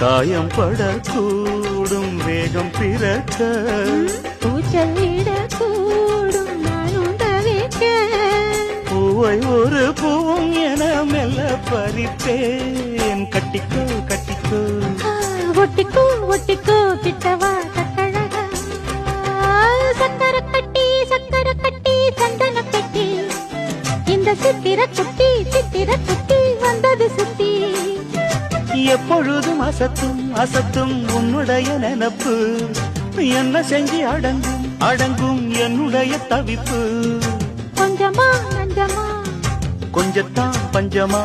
காயம் படக்கூடும் வேகம் பிறக்க பூச்சல்லிடக்கூடும் நானும் தவிக்க பூவை ஒரு பூவும் என மெல்ல பறிப்பேன் கட்டிக்கோ கட்டிக்கோ ஒட்டிக்கோ ஒட்டிக்கோ கிட்டவா கட்டழகா சக்கர கட்டி சந்தன கட்டி இந்த சித்திர குட்டி வந்தது சுத்தி எப்பொழுதும் அசத்தும் உன்னுடைய நினப்பு என்ன செஞ்சு அடங்கும் என்னுடைய தவிப்பு கொஞ்சமா நஞ்சமா கொஞ்சத்தான் பஞ்சமா